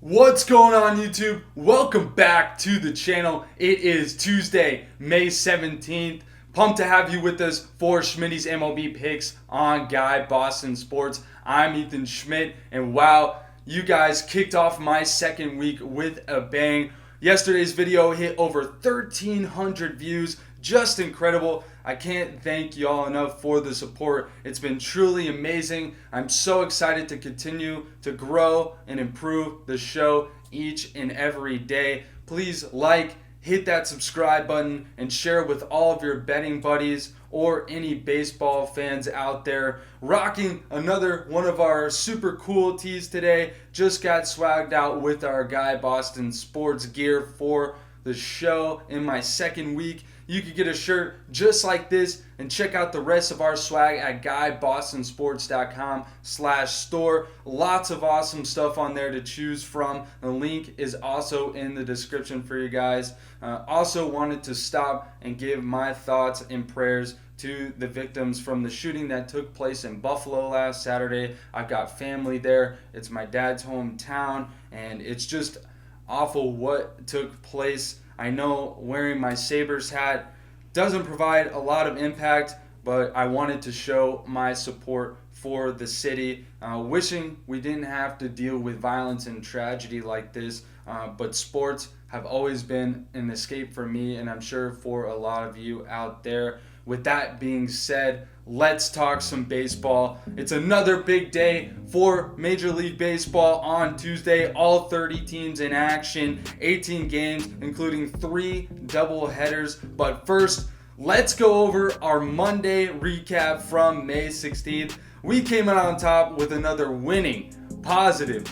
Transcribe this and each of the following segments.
What's going on, YouTube? Welcome back to the channel. It is Tuesday, May 17th. Pumped to have you with us for Schmidt's MLB picks on Guy Boston Sports. I'm Ethan Schmidt, and wow, you guys kicked off my second week with a bang. Yesterday's video hit over 1,300 views. Just incredible. I can't thank y'all enough for the support. It's been truly amazing. I'm so excited to continue to grow and improve the show each and every day. Please hit that subscribe button, and share with all of your betting buddies or any baseball fans out there. Rocking another one of our super cool tees today. Just got swagged out with our Guy Boston Sports gear for the show in my second week. You could get a shirt just like this and check out the rest of our swag at guybostonsports.com/store. Lots of awesome stuff on there to choose from. The link is also in the description for you guys. Also wanted to stop and give my thoughts and prayers to the victims from the shooting that took place in Buffalo last Saturday. I've got family there. It's my dad's hometown, and it's just awful what took place. I know wearing my Sabres hat doesn't provide a lot of impact, but I wanted to show my support for the city. Wishing we didn't have to deal with violence and tragedy like this, but sports have always been an escape for me, and I'm sure for a lot of you out there. With that being said, let's talk some baseball. It's another big day for Major League Baseball on Tuesday. All 30 teams in action, 18 games, including 3 doubleheaders. But first, let's go over our Monday recap from May 16th. We came out on top with another winning, positive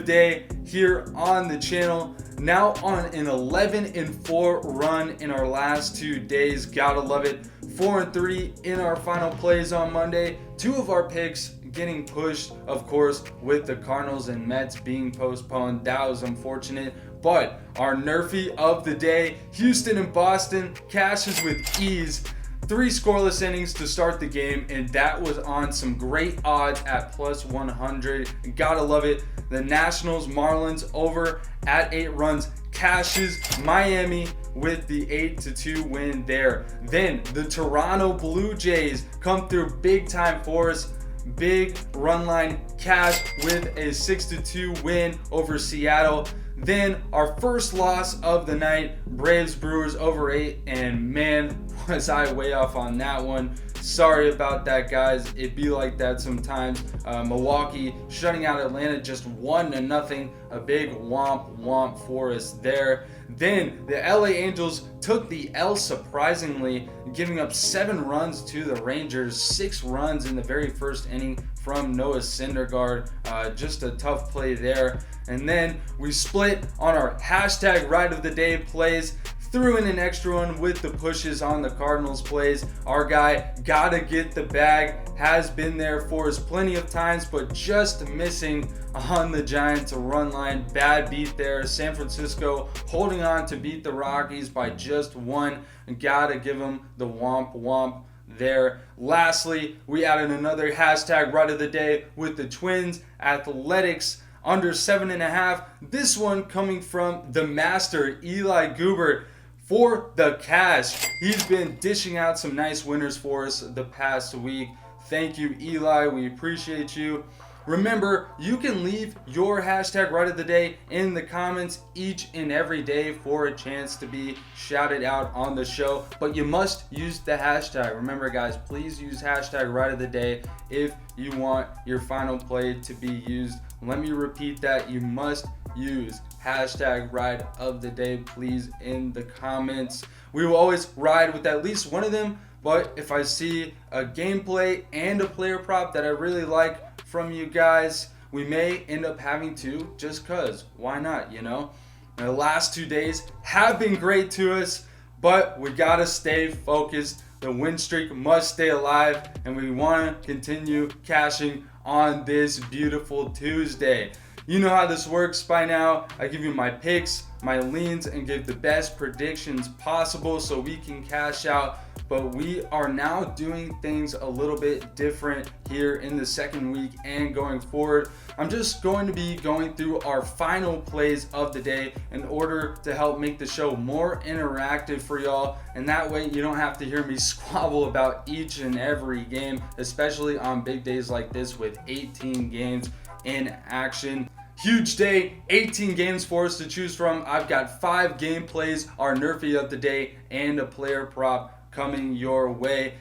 day here on the channel. Now on an 11-4 run in our last 2 days. Gotta love it. 4-3 in our final plays on Monday. 2 of our picks getting pushed, of course, with the Cardinals and Mets being postponed. That was unfortunate. But our NRFI of the day, Houston and Boston, cashes with ease. 3 scoreless innings to start the game, and that was on some great odds at +100. Gotta love it. The Nationals Marlins over at 8 runs cashes. Miami with the 8-2 win there. Then the Toronto Blue Jays come through big time for us. Big run line cash with a 6-2 win over Seattle. Then our first loss of the night, Braves Brewers over 8, and man, was I way off on that one. Sorry about that, guys. It be like that sometimes. Milwaukee shutting out Atlanta just 1-0. A big womp for us there. Then the LA Angels took the L surprisingly, giving up 7 runs to the Rangers. 6 runs in the very first inning from Noah Syndergaard. Just a tough play there. And then we split on our hashtag Ride of the Day plays. Threw in an extra one with the pushes on the Cardinals plays. Our guy gotta get the bag. Has been there for us plenty of times, but just missing on the Giants run line. Bad beat there. San Francisco holding on to beat the Rockies by just 1. Gotta give them the womp there. Lastly, we added another hashtag Ride of the Day with the Twins Athletics under 7.5. This one coming from the master Eli Goobert for the cash. He's been dishing out some nice winners for us the past week. Thank you, Eli. We appreciate you. Remember, you can leave your hashtag Right of the Day in the comments each and every day for a chance to be shouted out on the show. But you must use the hashtag. Remember, guys, please use hashtag Right of the Day if you want your final play to be used. Let me repeat that. You must use hashtag Ride of the Day, please, in the comments. We will always ride with at least one of them, but if I see a gameplay and a player prop that I really like from you guys, we may end up having to, just cause. Why not, you know? And the last 2 days have been great to us, but we gotta stay focused. The win streak must stay alive, and we want to continue cashing on this beautiful Tuesday. You know how this works by now. I give you my picks, my leans, and give the best predictions possible so we can cash out but we are now doing things a little bit different here in the second week and going forward. I'm just going to be going through our final plays of the day in order to help make the show more interactive for y'all, and that way you don't have to hear me squabble about each and every game, especially on big days like this with 18 games in action. Huge day, 18 games for us to choose from. I've got 5 game plays, our NRFI of the day, and a player prop coming your way.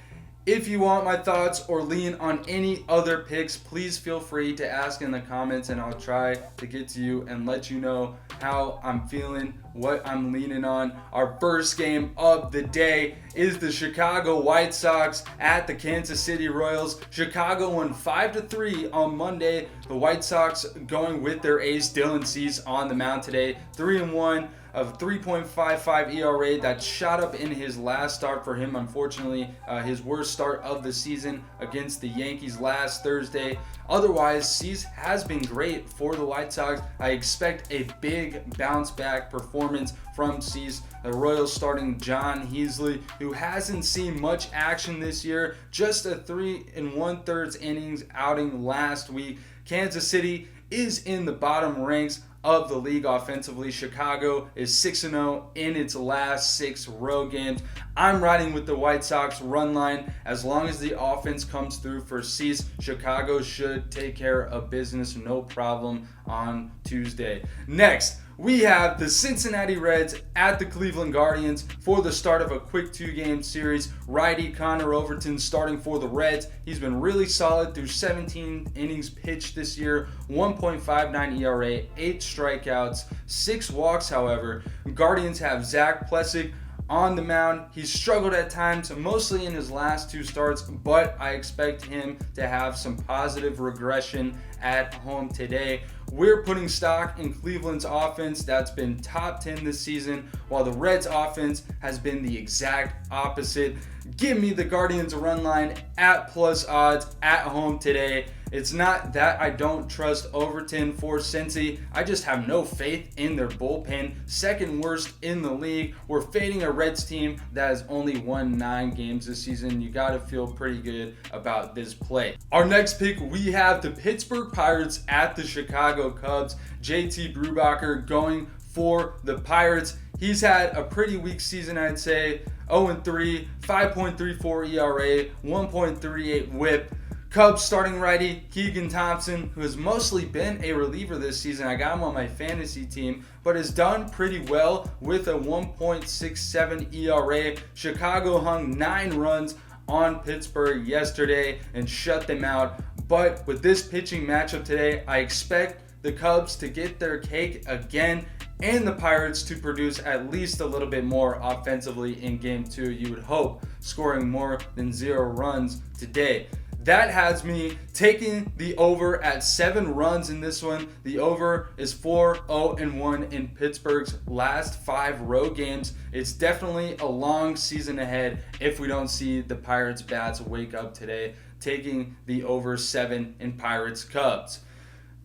If you want my thoughts or lean on any other picks, please feel free to ask in the comments, and I'll try to get to you and let you know how I'm feeling, what I'm leaning on. Our first game of the day is the Chicago White Sox at the Kansas City Royals. Chicago won 5-3 on Monday. The White Sox going with their ace Dylan Cease on the mound today. 3-1. Of 3.55 ERA that shot up in his last start for him, unfortunately, his worst start of the season against the Yankees last Thursday. Otherwise, Cease has been great for the White Sox. I expect a big bounce back performance from Cease. The Royals starting John Heasley, who hasn't seen much action this year, just a 3 1/3 innings outing last week. Kansas City is in the bottom ranks of the league offensively. Chicago is 6-0 in its last 6 road games. I'm riding with the White Sox run line. As long as the offense comes through for Cease, Chicago should take care of business, no problem, on Tuesday. Next, we have the Cincinnati Reds at the Cleveland Guardians for the start of a quick 2-game series. Righty Connor Overton starting for the Reds. He's been really solid through 17 innings pitched this year. 1.59 ERA, 8 strikeouts, 6 walks, however. Guardians have Zach Plesac on the mound. He's struggled at times, mostly in his last 2 starts, but I expect him to have some positive regression at home today. We're putting stock in Cleveland's offense that's been top 10 this season, while the Reds' offense has been the exact opposite. Give me the Guardians run line at plus odds at home today. It's not that I don't trust Overton for Cincy. I just have no faith in their bullpen. Second worst in the league. We're fading a Reds team that has only won 9 games this season. You got to feel pretty good about this play. Our next pick, we have the Pittsburgh Pirates at the Chicago Cubs. JT Brubaker going for the Pirates. He's had a pretty weak season, I'd say. 0-3, 5.34 ERA, 1.38 WHIP. Cubs starting righty Keegan Thompson, who has mostly been a reliever this season. I got him on my fantasy team, but has done pretty well with a 1.67 ERA. Chicago hung 9 runs on Pittsburgh yesterday and shut them out. But with this pitching matchup today, I expect the Cubs to get their cake again and the Pirates to produce at least a little bit more offensively in Game 2. You would hope, scoring more than 0 runs today. That has me taking the over at 7 runs in this one. The over is 4-0-1 in Pittsburgh's last 5 road games. It's definitely a long season ahead if we don't see the Pirates bats wake up today. Taking the over 7 in Pirates Cubs.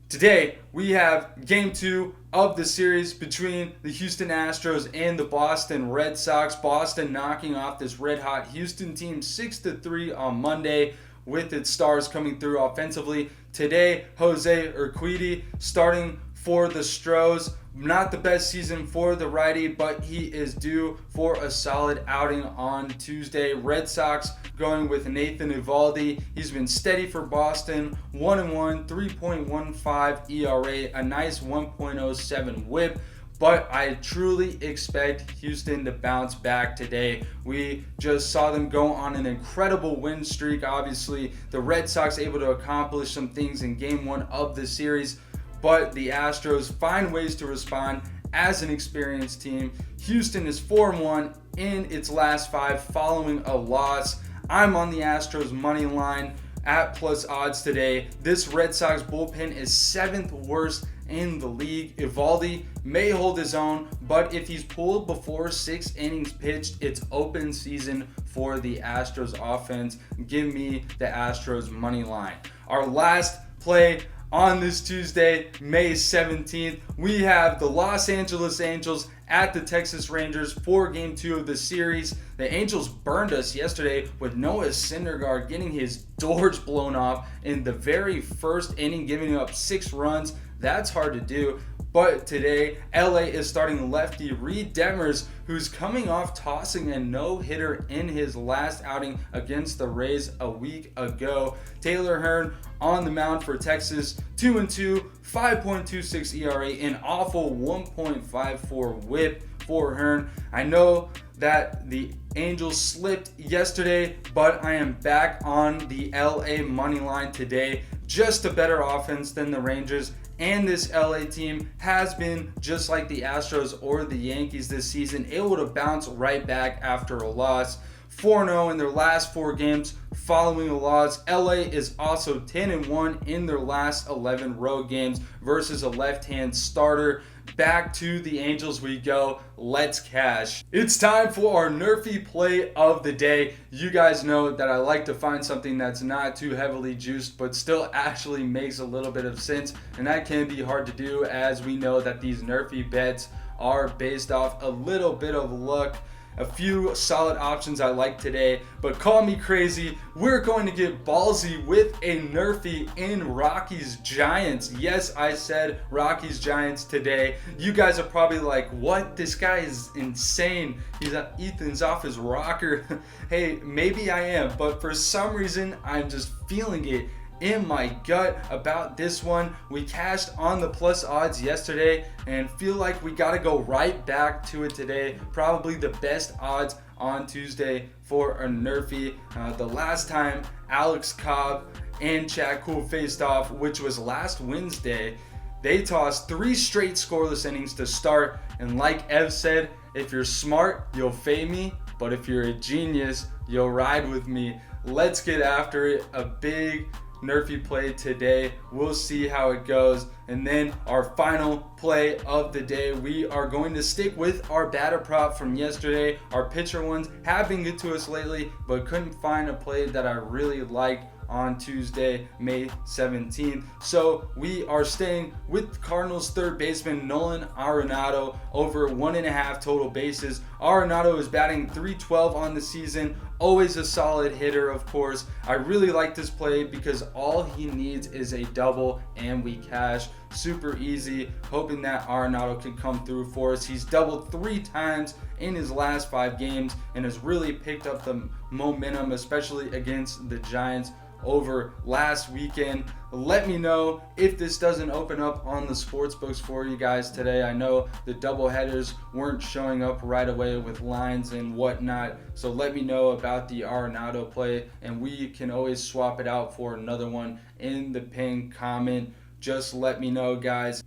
Today, we have Game 2 of the series between the Houston Astros and the Boston Red Sox. Boston knocking off this red-hot Houston team 6-3 on Monday, with its stars coming through offensively. Today, Jose Urquidy starting for the Stros. Not the best season for the righty, but he is due for a solid outing on Tuesday. Red Sox going with Nathan Eovaldi. He's been steady for Boston. 1-1, 3.15 ERA, a nice 1.07 WHIP. But I truly expect Houston to bounce back today. We just saw them go on an incredible win streak. Obviously, the Red Sox able to accomplish some things in Game 1 of the series, but the Astros find ways to respond as an experienced team. Houston is 4-1 in its last 5 following a loss. I'm on the Astros money line at plus odds today. This Red Sox bullpen is 7th worst in the league. Eovaldi may hold his own, but if he's pulled before 6 innings pitched, it's open season for the Astros offense. Give me the Astros money line. Our last play On this Tuesday, May 17th, we have the Los Angeles Angels at the Texas Rangers for Game 2 of the series. The Angels burned us yesterday with Noah Syndergaard getting his doors blown off in the very first inning, giving up 6 runs. That's hard to do. But today, LA is starting lefty Reed Detmers, who's coming off tossing a no-hitter in his last outing against the Rays a week ago. Taylor Hearn on the mound for Texas, 2-2, 5.26 ERA, an awful 1.54 whip for Hearn. I know that the Angels slipped yesterday, but I am back on the LA money line today. Just a better offense than the Rangers. And this LA team has been, just like the Astros or the Yankees this season, able to bounce right back after a loss. 4-0 in their last 4 games following a loss. LA is also 10-1 in their last 11 road games versus a left-hand starter. Back to the Angels we go. Let's cash. It's time for our NRFI play of the day. You guys know that I like to find something that's not too heavily juiced but still actually makes a little bit of sense, and that can be hard to do as we know that these NRFI bets are based off a little bit of luck. A few solid options I like today, but call me crazy. We're going to get ballsy with a NRFI in Rockies Giants. Yes, I said Rockies Giants today. You guys are probably like, what? This guy is insane. Ethan's off his rocker. Hey, maybe I am, but for some reason, I'm just feeling it in my gut about this one. We cashed on the plus odds yesterday and feel like we got to go right back to it today. Probably the best odds on Tuesday for a NRFI. The last time Alex Cobb and Chad Kuhl faced off, which was last Wednesday, they tossed 3 straight scoreless innings to start. And like Ev said, if you're smart, you'll fade me, but if you're a genius, you'll ride with me. Let's get after it. A big NRFI play today. We'll see how it goes. And then our final play of the day, we are going to stick with our batter prop from yesterday. Our pitcher ones have been good to us lately, but couldn't find a play that I really liked on Tuesday, May 17th. So we are staying with Cardinals third baseman Nolan Arenado over 1.5 total bases. Arenado is batting .312 on the season. Always a solid hitter, of course. I really like this play because all he needs is a double and we cash. Super easy. Hoping that Arenado can come through for us. He's doubled 3 times in his last 5 games and has really picked up the momentum, especially against the Giants over last weekend. Let me know if this doesn't open up on the sports books for you guys today. I know the double headers weren't showing up right away with lines and whatnot, so let me know about the Arenado play and we can always swap it out for another one in the pinned comment. Just let me know, guys.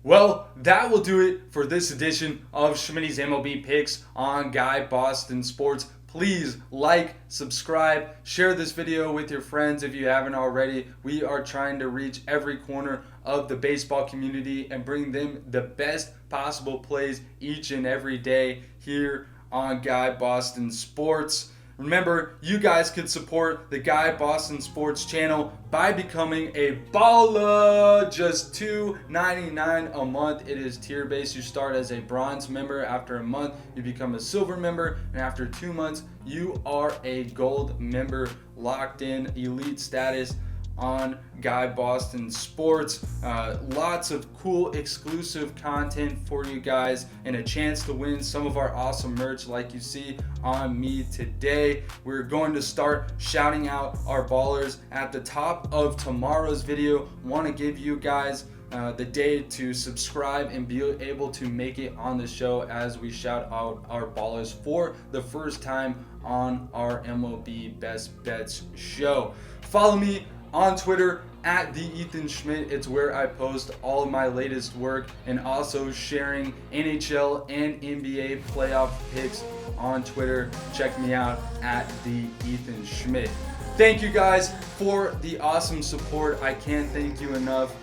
Well, that will do it for this edition of Schmidt's MLB Picks on Guy Boston Sports. Please like, subscribe, share this video with your friends if you haven't already. We are trying to reach every corner of the baseball community and bring them the best possible plays each and every day here on Guy Boston Sports. Remember, you guys can support the Guy Boston Sports channel by becoming a baller. Just $2.99 a month. It is tier based. You start as a bronze member. After a month, you become a silver member. And after 2 months, you are a gold member. Locked in elite status on Guy Boston Sports. Lots of cool exclusive content for you guys and a chance to win some of our awesome merch like you see on me today. We're going to start shouting out our ballers at the top of tomorrow's video. Want to give you guys the day to subscribe and be able to make it on the show as we shout out our ballers for the first time on our MLB Best Bets show. Follow me on Twitter at the Ethan Schmidt. It's where I post all of my latest work and also sharing NHL and NBA playoff picks on Twitter. Check me out at the Ethan Schmidt. Thank you guys for the awesome support. I can't thank you enough.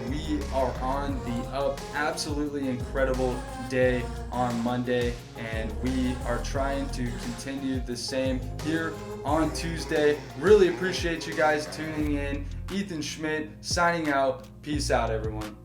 We are on the up. Absolutely incredible day on Monday, and we are trying to continue the same here on Tuesday. Really appreciate you guys tuning in. Ethan Schmidt signing out. Peace out, everyone.